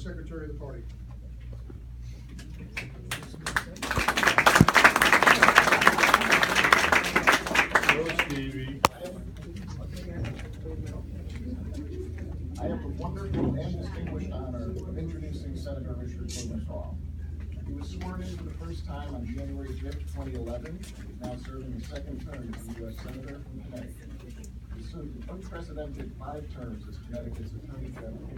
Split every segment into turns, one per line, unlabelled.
secretary of the party.
Go, Stevie.
I have the wonderful and distinguished honor of introducing Senator Richard Blumenthal. He was sworn in for the first time on January 5th, 2011. He is now serving his second term as a U.S. Senator from Connecticut. He served an unprecedented 5 terms as Connecticut's Attorney General,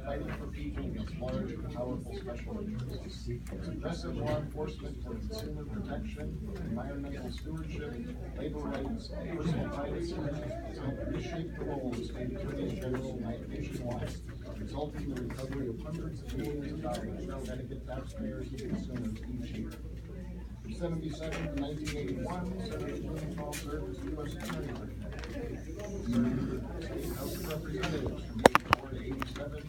fighting for people against large and powerful special interests. His aggressive law enforcement for consumer protection, environmental stewardship, labor rights, personal privacy has helped reshape the role of state attorneys general nationwide, resulting in the recovery of hundreds of millions of dollars for Connecticut taxpayers and consumers each year. From 1977 to 1981, Senator Blumenthal served as U.S. Attorney for Connecticut. He served in the State House of Representatives from 84 to 87,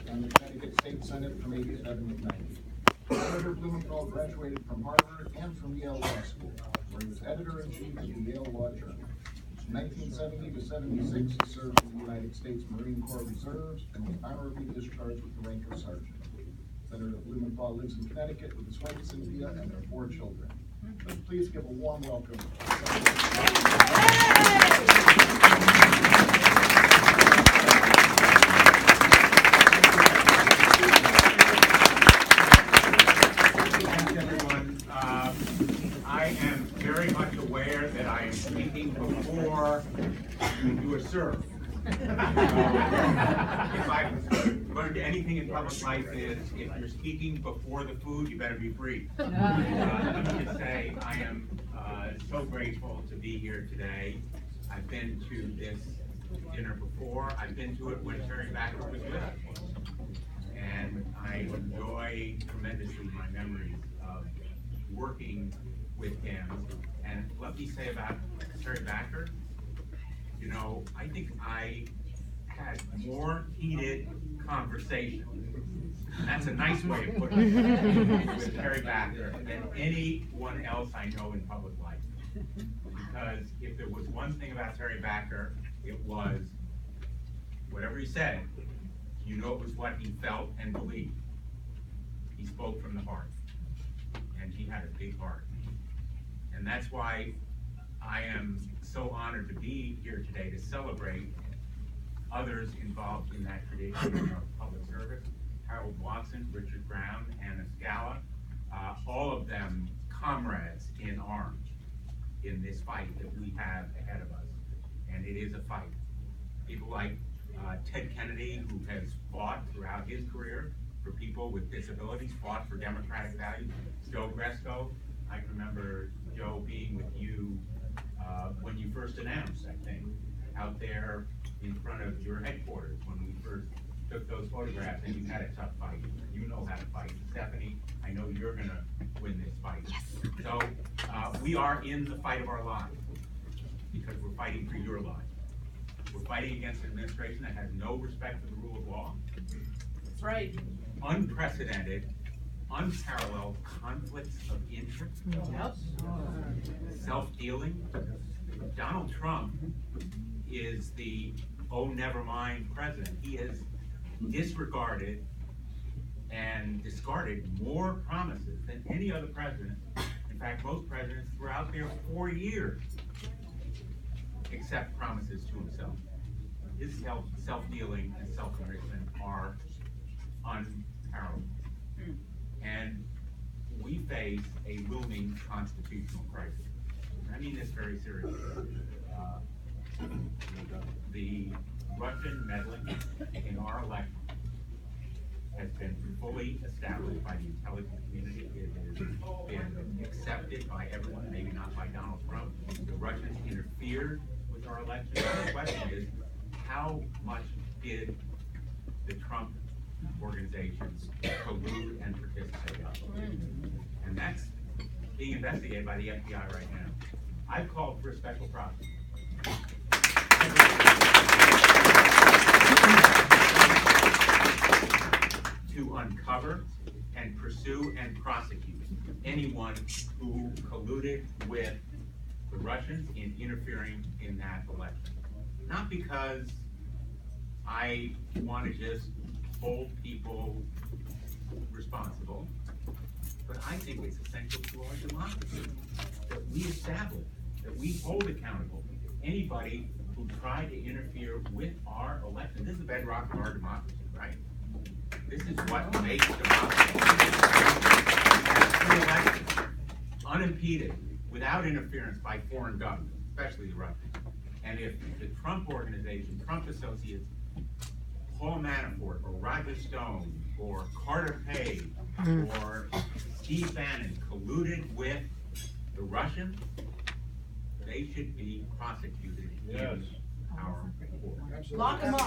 and the Connecticut State Senate from 87 to 90. Senator Blumenthal graduated from Harvard and from Yale Law School, where he was editor-in-chief of the Yale Law Journal. From 1970 to 76, he served in the United States Marine Corps Reserves and was honorably discharged with the rank of sergeant. Senator Blumenthal lives in Connecticut with his wife Cynthia and their 4 children. Please give a warm welcome.
Thanks, everyone. I am very much aware that I am speaking before you are served. If I learned anything in public life is, if you're speaking before the food, you better be brief. Let me just say, I am so grateful to be here today. I've been to this dinner before. I've been to it when Terry Backer was with us. And I enjoy tremendously my memories of working with him. And let me say about Terry Backer, you know, I think I had more heated conversation, and that's a nice way of putting it, with Terry Backer than anyone else I know in public life. Because if there was one thing about Terry Backer, it was whatever he said, you know it was what he felt and believed. He spoke from the heart, and he had a big heart. And that's why I am so honored to be here today to celebrate others involved in that tradition of public service. Harold Watson, Richard Brown, Anna Scala, all of them comrades in arms in this fight that we have ahead of us. And it is a fight. People like Ted Kennedy, who has fought throughout his career for people with disabilities, fought for democratic values. Joe Gresco, I can remember Joe being with you when you first announced, I think, out there in front of your headquarters when we first took those photographs, and you had a tough fight. You know how to fight. Stephanie, I know you're gonna win this fight. Yes. So we are in the fight of our lives because we're fighting for your lives. We're fighting against an administration that has no respect for the rule of law.
That's right.
Unprecedented, unparalleled conflicts of interest.
Yep.
Self-dealing. Donald Trump is the oh never mind president. He has disregarded and discarded more promises than any other president. In fact, most presidents throughout their 4 years accept promises to himself. His self-dealing and self-enrichment are unparalleled. And we face a looming constitutional crisis. And I mean this very seriously. The Russian meddling in our election has been fully established by the intelligence community. It has been accepted by everyone, maybe not by Donald Trump. The Russians interfered with our election. The question is, how much did the Trump organizations collude and participate in? And that's being investigated by the FBI right now. I've called for a special prosecutor to uncover and pursue and prosecute anyone who colluded with the Russians in interfering in that election. Not because I want to just hold people responsible, but I think it's essential to our democracy that we establish, that we hold accountable anybody who tried to interfere with our election. This is the bedrock of our democracy, right? This is what makes democracy free elections, unimpeded, without interference by foreign governments, especially the Russians. And if the Trump organization, Trump associates, Paul Manafort or Roger Stone or Carter Page or Steve Bannon colluded with the Russians, they should be prosecuted
Yes.
in our court.
Lock them up.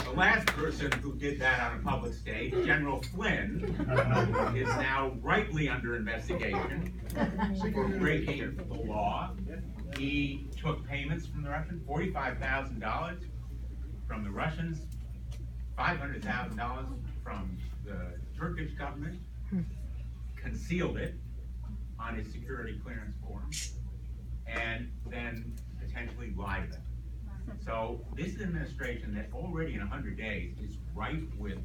The last person who did that on a public stage, General Flynn, is now rightly under investigation for breaking the law. He took payments from the Russians, $45,000 from the Russians, $500,000 from the Turkish government, concealed it on his security clearance form, and then potentially lied about it. So this is an administration that already in 100 days is rife with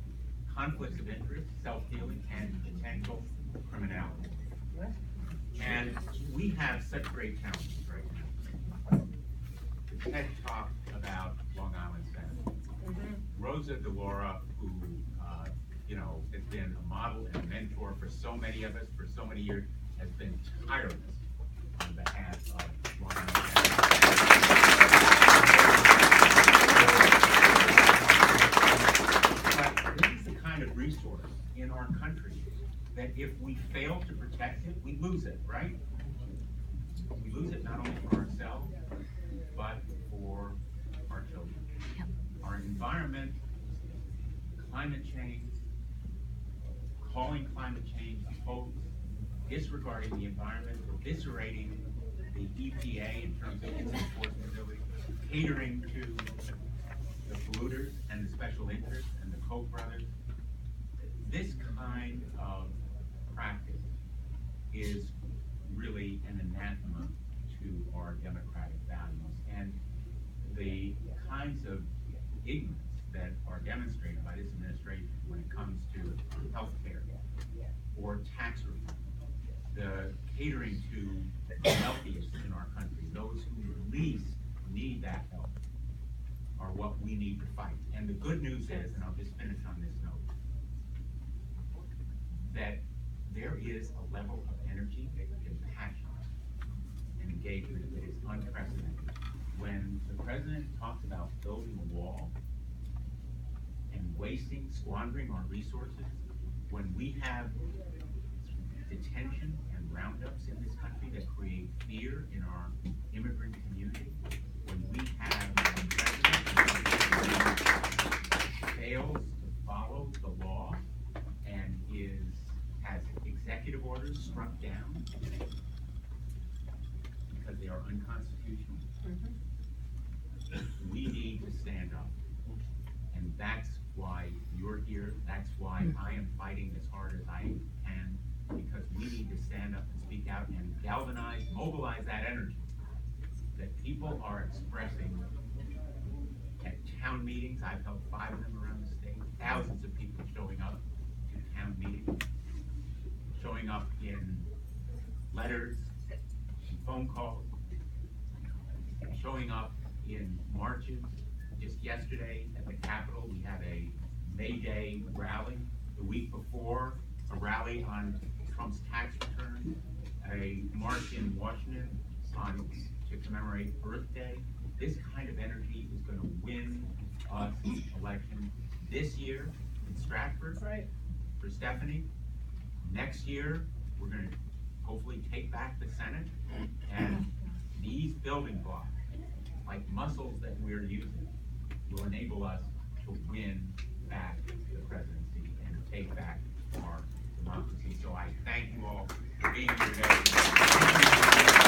conflicts of interest, self-dealing, and potential criminality. And we have such great challenges right now. The TED Talk about Long Island Senate. Rosa DeLaura, who has been a model and a mentor for so many of us for so many years, has been tireless on behalf of Long Island Senate. But this is the kind of resource in our country that if we fail to protect it, we lose it, right? We lose it not only for ourselves, but for our children. Our environment, climate change, calling climate change hoax, disregarding the environment, eviscerating the EPA in terms of its enforcement ability, catering to the polluters and the special interests and the Koch brothers. This kind of practice is really an anathema to our democratic values. And the kinds of ignorance that are demonstrated by this administration when it comes to health care or tax reform, the catering to the wealthiest in our country, those who least need that help, are what we need to fight. And the good news is, and I'll just finish on this note, that there is a level of energy and passion and engagement that is unprecedented. When the president talks about building a wall and squandering our resources, when we have detention and roundups in this country that create fear in our immigrant community, when we have a president who fails to follow the law and has executive orders struck down because they are unconstitutional, we need to stand up. And that's why you're here. That's why I am fighting as hard as I can, because we need to stand up and speak out and galvanize, mobilize that energy that people are expressing at town meetings. I've held 5 of them around the state. Thousands of people showing up to town meetings, showing up in letters, phone calls, showing up in marches. Just yesterday at the Capitol, we had a May Day rally. The week before, a rally on Trump's tax return, a march in Washington to commemorate Earth Day. This kind of energy is going to win us elections this year in Stratford.
That's right.
For Stephanie. Next year, we're going to hopefully take back the Senate, and these building blocks, like muscles that we're using, will enable us to win back the presidency and take back our democracy. So I thank you all for being here today.